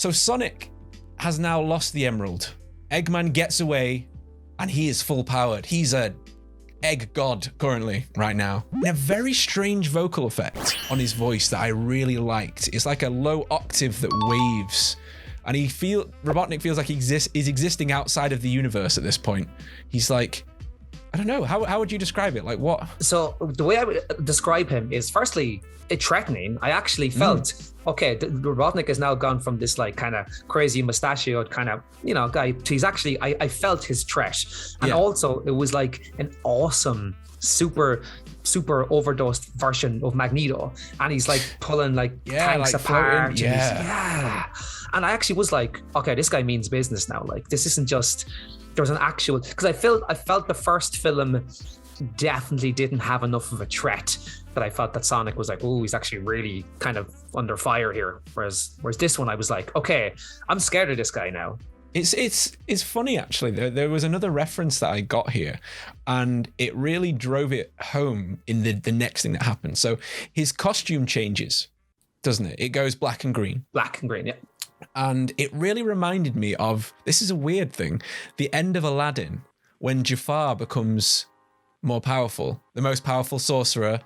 So Sonic has now lost the emerald. Eggman gets away and he is full powered. He's a egg god currently right now. And a very strange vocal effect on his voice that I really liked. It's like a low octave that waves. And Robotnik feels like he's existing outside of the universe at this point. He's like, I don't know, how would you describe it? Like what? So the way I would describe him is firstly, it's threatening. I actually felt, okay, Robotnik has now gone from this like kind of crazy mustachioed kind of, guy to he's actually, I felt his threat. And also it was like an awesome, super overdosed version of Magneto. And he's like pulling like tanks like apart. floating, And I actually was like, okay, this guy means business now. Like this isn't just, there's an actual, because I felt the first film definitely didn't have enough of a threat that I felt that Sonic was like, oh, he's actually really kind of under fire here. Whereas this one, I was like, okay, I'm scared of this guy now. It's funny actually. There was another reference that I got here, and it really drove it home in the next thing that happened. So his costume changes, doesn't it? It goes black and green. Black and green, yeah. And it really reminded me of, this is a weird thing, the end of Aladdin, when Jafar becomes more powerful, the most powerful sorcerer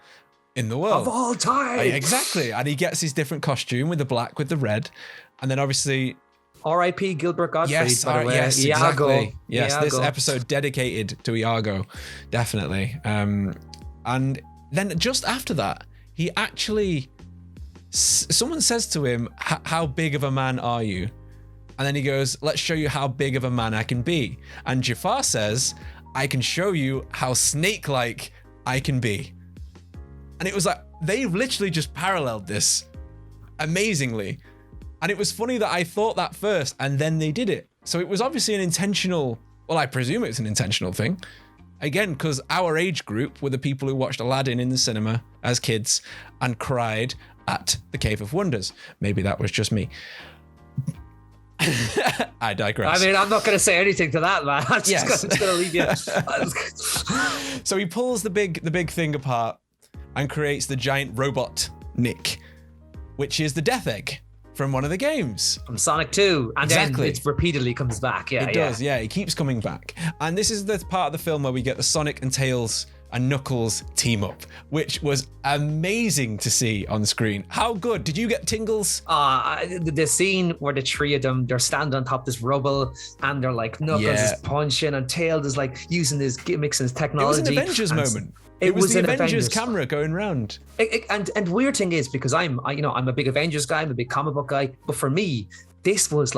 in the world. Of all time! Exactly. And he gets his different costume with the black, with the red. And then obviously... R.I.P. Gilbert Gottfried, yes, by the way. Yes, Iago. exactly. Yes, Iago. This episode dedicated to Iago, definitely. And then just after that, he actually... Someone says to him, how big of a man are you? And then he goes, let's show you how big of a man I can be. And Jafar says, I can show you how snake-like I can be. And it was like, they've literally just paralleled this amazingly. And it was funny that I thought that first and then they did it. So it was obviously an intentional, well, I presume it's an intentional thing. Again, because our age group were the people who watched Aladdin in the cinema as kids and cried at the Cave of Wonders. Maybe that was just me. I digress. I mean, I'm not going to say anything to that, man. I'm just going to leave you. So he pulls the big thing apart and creates the giant Robotnik, which is the Death Egg from one of the games. From Sonic 2. And then it repeatedly comes back. Yeah, it does, yeah. It keeps coming back. And this is the part of the film where we get the Sonic and Tails and Knuckles team up, which was amazing to see on screen. How good? Did you get tingles? The scene where the three of them, they're standing on top of this rubble and they're like, Knuckles is punching and Tails is like using his gimmicks and his technology. It was an Avengers moment. It was the Avengers camera going around. And weird thing is, because I'm a big Avengers guy, I'm a big comic book guy, but for me, this was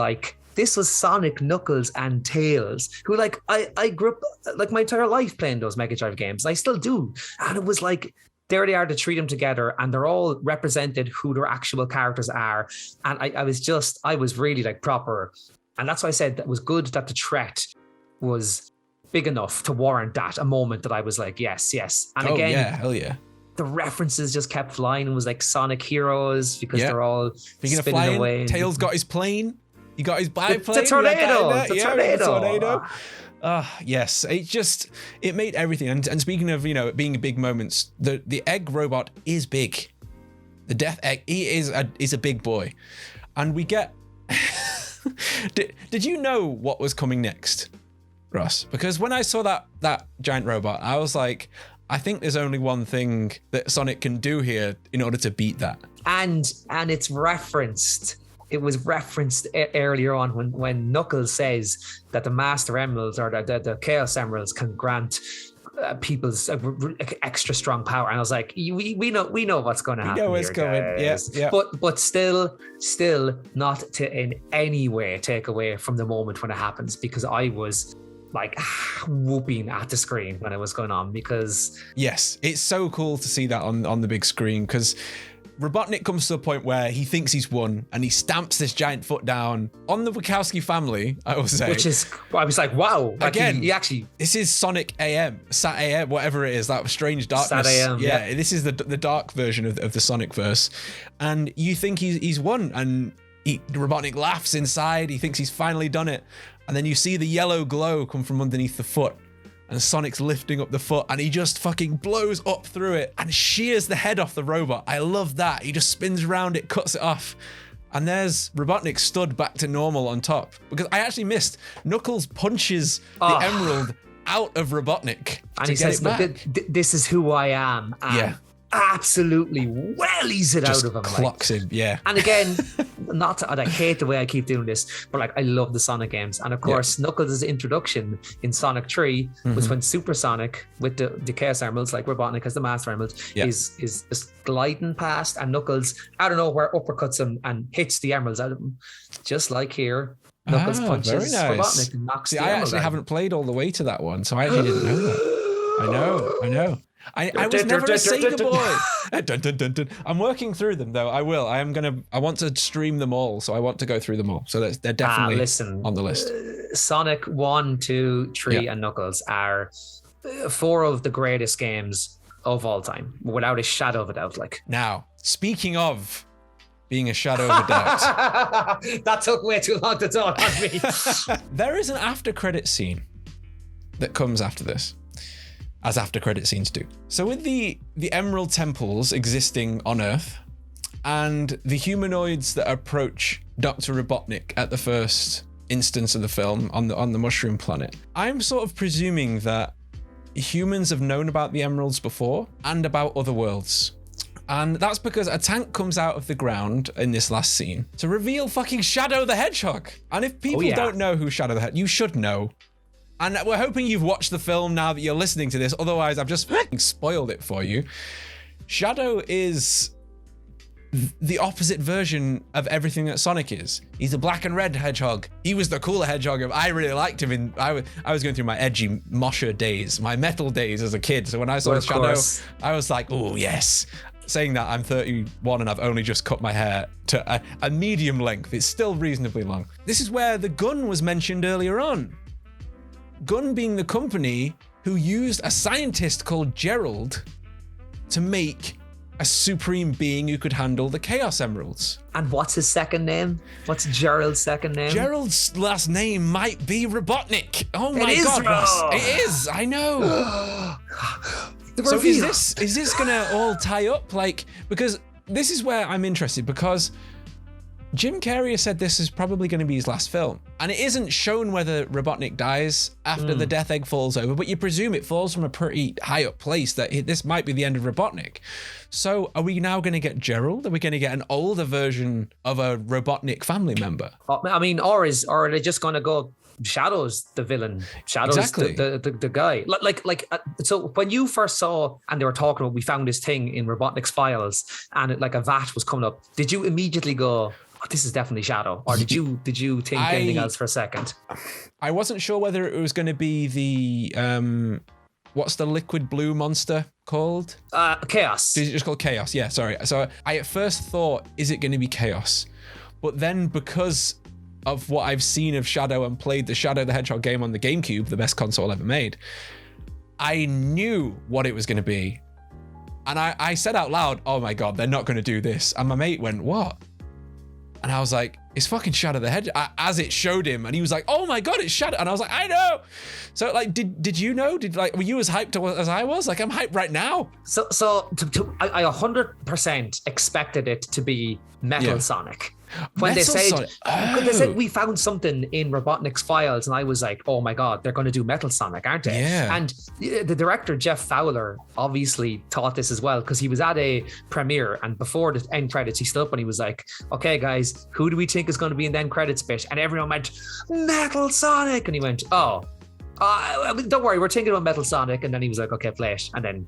Sonic, Knuckles, and Tails, who like I grew up like my entire life playing those Mega Drive games. And I still do. And it was like, there they are to treat them together, and they're all represented who their actual characters are. And I was really like proper. And that's why I said that was good that the threat was big enough to warrant that, a moment that I was like, yes. And again, hell yeah. The references just kept flying. It was like Sonic Heroes, because they're all spinning away. Tails got his plane. He got his biplane. It's a tornado. It's a tornado. Yes, it made everything. And speaking of, it being big moments, the egg robot is big. The Death Egg, he is a big boy. And we get... Did you know what was coming next, Ross? Because when I saw that giant robot, I was like, I think there's only one thing that Sonic can do here in order to beat that. And it's referenced. It was referenced earlier on when Knuckles says that the Master Emeralds or the Chaos Emeralds can grant people's extra strong power. And I was like, we know what's going to happen. We know what's coming. Yeah. But still not to in any way take away from the moment when it happens, because I was like whooping at the screen when it was going on, because yes, it's so cool to see that on the big screen, because Robotnik comes to a point where he thinks he's won and he stamps this giant foot down on the Wachowski family, I will say. Which is, I was like, wow. Like again, he actually... This is Sonic AM, Sat AM, whatever it is, that strange darkness. Sat AM, yeah. This is the dark version of the Sonic verse. And you think he's won, and Robotnik laughs inside. He thinks he's finally done it. And then you see the yellow glow come from underneath the foot. And Sonic's lifting up the foot and he just fucking blows up through it and shears the head off the robot. I love that. He just spins around it, cuts it off. and there's Robotnik stood back to normal on top. Because I actually missed. Knuckles punches the emerald out of Robotnik. And he says, look, this is who I am. And absolutely wellies it Just out of him. Clocks him, yeah. And again, I hate the way I keep doing this, but like I love the Sonic games. And of course, Knuckles' introduction in Sonic 3 was when Super Sonic with the Chaos Emeralds, like Robotnik has the Master Emerald, is just gliding past, and Knuckles, I don't know where, uppercuts him and hits the emeralds out of him. Just like here, Knuckles punches Robotnik and knocks the emerald out. I actually haven't played all the way to that one, so I actually didn't know that. I know. I was never a Sega boy. Dun, dun, dun, dun. I'm working through them though. I will. I want to stream them all, so I want to go through them all. So they're definitely on the list. Sonic 1, 2, 3, and Knuckles are 4 of the greatest games of all time, without a shadow of a doubt. Like, now, speaking of being a shadow of a doubt, that took way too long to talk on me. There is an after credit scene that comes after this, as after credit scenes do. So with the Emerald Temples existing on Earth and the humanoids that approach Dr. Robotnik at the first instance of the film on the Mushroom Planet, I'm sort of presuming that humans have known about the emeralds before and about other worlds. And that's because a tank comes out of the ground in this last scene to reveal fucking Shadow the Hedgehog. And if people don't know who Shadow the Hedgehog, you should know. And we're hoping you've watched the film now that you're listening to this. Otherwise, I've just spoiled it for you. Shadow is the opposite version of everything that Sonic is. He's a black and red hedgehog. He was the cooler hedgehog. I really liked him. I was going through my edgy Mosher days, my metal days as a kid. So when I saw Shadow, I was like, oh, yes. Saying that, I'm 31 and I've only just cut my hair to a medium length. It's still reasonably long. This is where the gun was mentioned earlier on. Gun being the company who used a scientist called Gerald to make a supreme being who could handle the Chaos Emeralds. And what's his second name? What's Gerald's second name? Gerald's last name might be Robotnik. Oh my God, Ross. It is, I know. So is this gonna all tie up? Like, because this is where I'm interested, because Jim Carrey has said this is probably going to be his last film. And it isn't shown whether Robotnik dies after the death egg falls over, but you presume it falls from a pretty high up place that this might be the end of Robotnik. So are we now going to get Gerald? Are we going to get an older version of a Robotnik family member? I mean, or are they just going to go Shadow's the villain? Shadow's the guy. So when you first saw, and they were talking about, we found this thing in Robotnik's files, and a vat was coming up, did you immediately go, oh, this is definitely Shadow? Or did you think anything else for a second? I wasn't sure whether it was going to be the what's the liquid blue monster called? Chaos. Is it just called Chaos? Yeah, sorry. So I at first thought, is it going to be Chaos? But then, because of what I've seen of Shadow and played the Shadow the Hedgehog game on the GameCube, the best console ever made, I knew what it was going to be. And I said out loud, oh my God, they're not going to do this. And my mate went, what? And I was like, it's fucking Shadow the Hedgehog, as it showed him. And he was like, oh my God, it's Shadow. And I was like, I know. So like, did you know? Were you as hyped as I was? Like, I'm hyped right now. So I 100% expected it to be Metal Sonic. When they said we found something in Robotnik's files, and I was like, oh my God, they're going to do Metal Sonic, aren't they? Yeah. And the director, Jeff Fowler, obviously thought this as well, because he was at a premiere, and before the end credits, he stood up and he was like, okay, guys, who do we think is going to be in the end credits bit? And everyone went, Metal Sonic. And he went, don't worry, we're thinking about Metal Sonic. And then he was like, okay, play it. And then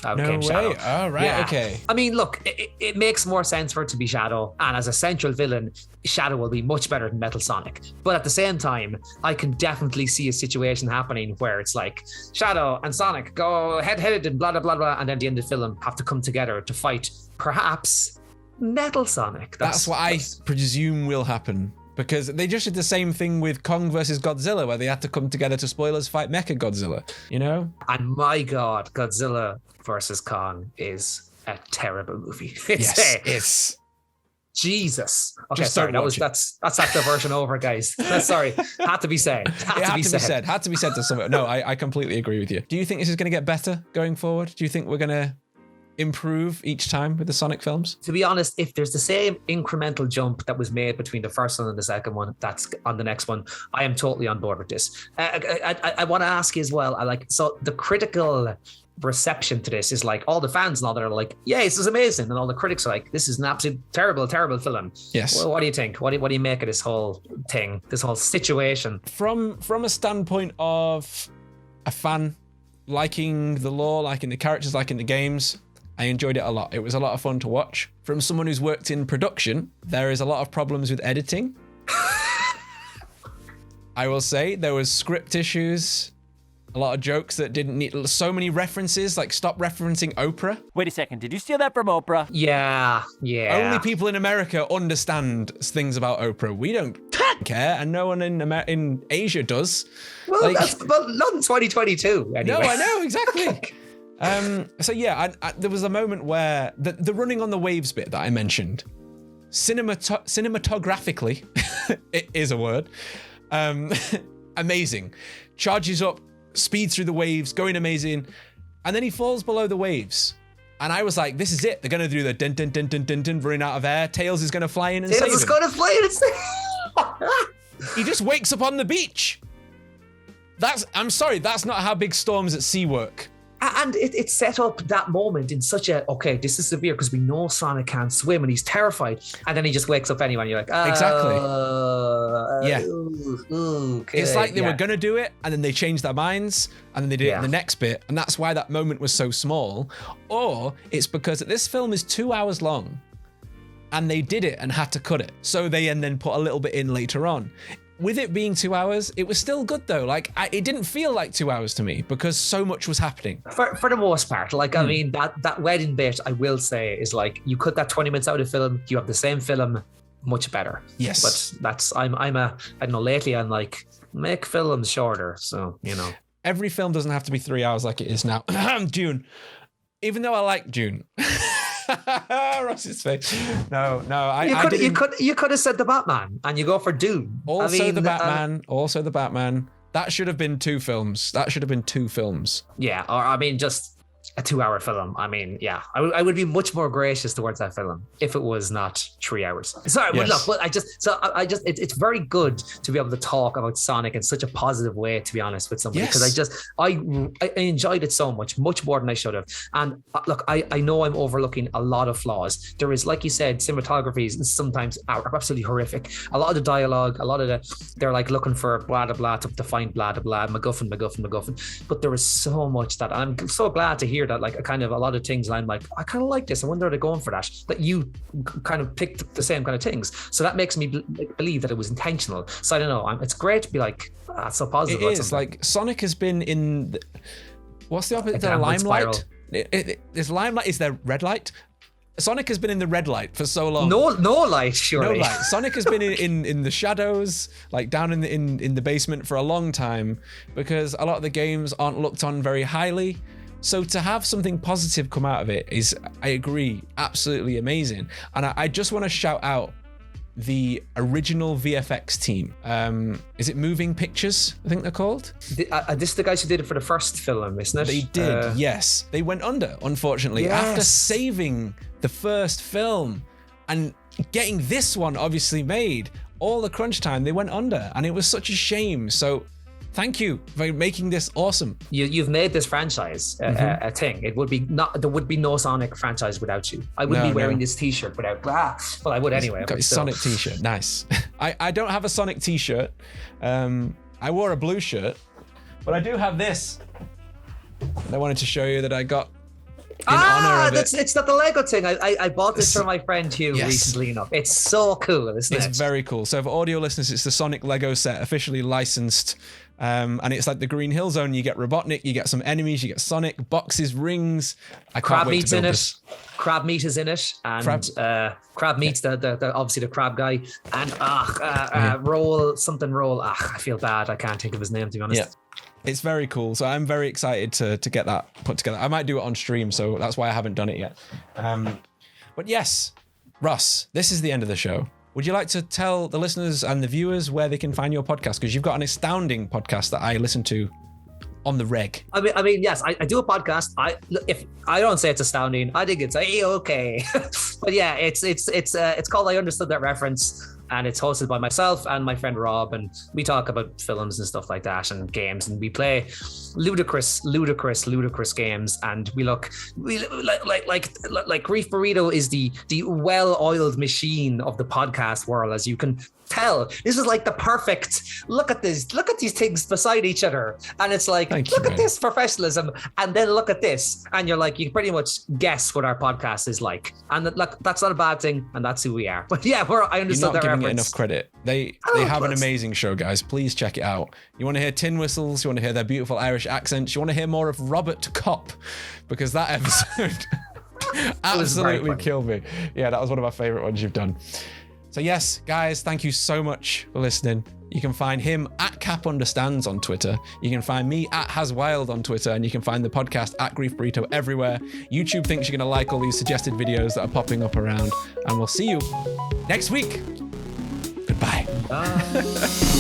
came Shadow. Oh, right, okay. I mean, look, it makes more sense for it to be Shadow, and as a central villain, Shadow will be much better than Metal Sonic. But at the same time, I can definitely see a situation happening where it's like Shadow and Sonic go head-headed and blah, blah, blah, blah, and then at the end of the film have to come together to fight, perhaps, Metal Sonic. That's what I presume will happen. Because they just did the same thing with Kong versus Godzilla, where they had to come together to, spoilers, fight Mecha Godzilla, you know? And my God, Godzilla versus Kong is a terrible movie. It's Jesus. Okay, sorry, that's that diversion over, guys. Sorry, had to be said. Had to be said to someone. No, I completely agree with you. Do you think this is going to get better going forward? Do you think we're going to improve each time with the Sonic films? To be honest, if there's the same incremental jump that was made between the first one and the second one, that's on the next one, I am totally on board with this. I want to ask you as well, so the critical reception to this is like all the fans and all that are like, yeah, this is amazing, and all the critics are like, this is an absolute terrible film. Yes. Well, what do you think? What do you make of this whole thing, this whole situation? From a standpoint of a fan liking the lore, liking the characters, liking the games, I enjoyed it a lot. It was a lot of fun to watch. From someone who's worked in production, there is a lot of problems with editing. I will say there was script issues, a lot of jokes that didn't need so many references, like stop referencing Oprah. Wait a second, did you steal that from Oprah? Yeah. Only people in America understand things about Oprah. We don't care, and no one in Asia does. Well, not in 2022 anyway. No, I know, exactly. So yeah, there was a moment where the running on the waves bit that I mentioned, cinematographically, it is a word, amazing. Charges up, speeds through the waves, going amazing, and then he falls below the waves. And I was like, this is it. They're going to do the dun dun dun dun dun dun, running out of air. Tails is going to fly in and save him. Tails is going to fly in and save him. He just wakes up on the beach. I'm sorry, that's not how big storms at sea work. And it set up that moment in such a, okay, this is severe because we know Sonic can't swim and he's terrified. And then he just wakes up anyway and you're like, exactly. Yeah. Okay, it's like they were going to do it and then they changed their minds and then they did it in the next bit. And that's why that moment was so small. Or it's because this film is 2 hours long and they did it and had to cut it. So they then put a little bit in later on. With it being 2 hours, it was still good though. Like it didn't feel like 2 hours to me because so much was happening. For the most part, like I mean, that wedding bit, I will say, is like you cut that 20 minutes out of the film, you have the same film, much better. Yes. But that's I don't know. Lately, I'm like, make films shorter. So every film doesn't have to be 3 hours like it is now. Dune, even though I like Dune. Ross's face. No. You could have said the Batman, and you go for Dune. Also the Batman. That should have been 2 films. Yeah, or I mean, just a 2 hour film. I mean, yeah, I would be much more gracious towards that film if it was not 3 hours. Sorry, yes. But look, it's very good to be able to talk about Sonic in such a positive way, to be honest with somebody, because I enjoyed it so much more than I should have. And look, I know I'm overlooking a lot of flaws. There is, like you said, cinematographies sometimes are absolutely horrific. A lot of the dialogue, they're like looking for blah blah blah to find blah blah blah, MacGuffin. But there is so much that I'm so glad to hear that, like a lot of things, and I'm like, I kind of like this. I wonder are they going for that you kind of picked the same kind of things. So that makes me believe that it was intentional. So I don't know. It's great to be like, that's so positive. It is like Sonic has been in. What's the opposite? The limelight. There's limelight. Is there red light? Sonic has been in the red light for so long. No light, surely. No light. Sonic has been in the shadows, like down in the basement for a long time, because a lot of the games aren't looked on very highly. So to have something positive come out of it is, I agree, absolutely amazing. And I just want to shout out the original VFX team. Is it Moving Pictures, I think they're called? This is the guys who did it for the first film, isn't it? They did, yes. They went under, unfortunately. Yes. After saving the first film and getting this one obviously made, all the crunch time, they went under. And it was such a shame. So thank you for making this awesome. You've made this franchise a thing. There would be no Sonic franchise without you. I wouldn't be wearing this T-shirt without. Well, I would anyway. Got a Sonic T-shirt. Nice. I don't have a Sonic T-shirt. I wore a blue shirt, but I do have this. I wanted to show you that I got. It's not the Lego thing. I bought this from my friend Hugh recently enough. It's so cool, isn't it? It's very cool. So for audio listeners, it's the Sonic Lego set, officially licensed. And it's like the Green Hill Zone. You get Robotnik, you get some enemies, you get Sonic, boxes, rings. Crab meat's in it. Crab meat is in it, and crab meat's the obviously the crab guy, and roll. I feel bad. I can't think of his name, to be honest. Yeah. It's very cool. So I'm very excited to get that put together. I might do it on stream, so that's why I haven't done it yet. But yes, Russ, this is the end of the show. Would you like to tell the listeners and the viewers where they can find your podcast? Because you've got an astounding podcast that I listen to on the reg. I mean, yes, I do a podcast. If I don't say it's astounding, I think it's okay. But yeah, it's called I Understood That Reference, and it's hosted by myself and my friend Rob, and we talk about films and stuff like that and games, and we play ludicrous games, and we like Grief Burrito is the well-oiled machine of the podcast world, as you can tell. This is like the perfect look at these things beside each other, and it's like look at this professionalism, and then look at this, and you're like, you can pretty much guess what our podcast is like, and that's not a bad thing, and that's who we are. But yeah, I understood that reference. You're not giving it enough credit. They have an amazing show, guys. Please check it out. You want to hear tin whistles, you want to hear their beautiful Irish accents, you want to hear more of Robert Cop, because that episode absolutely killed me. Yeah, that was one of my favorite ones you've done. So yes, guys, thank you so much for listening. You can find him at @CapUnderstands on Twitter. You can find me at HazWild on Twitter, and you can find the podcast at Grief Burrito everywhere. YouTube thinks you're going to like all these suggested videos that are popping up around, and we'll see you next week. Goodbye. Bye.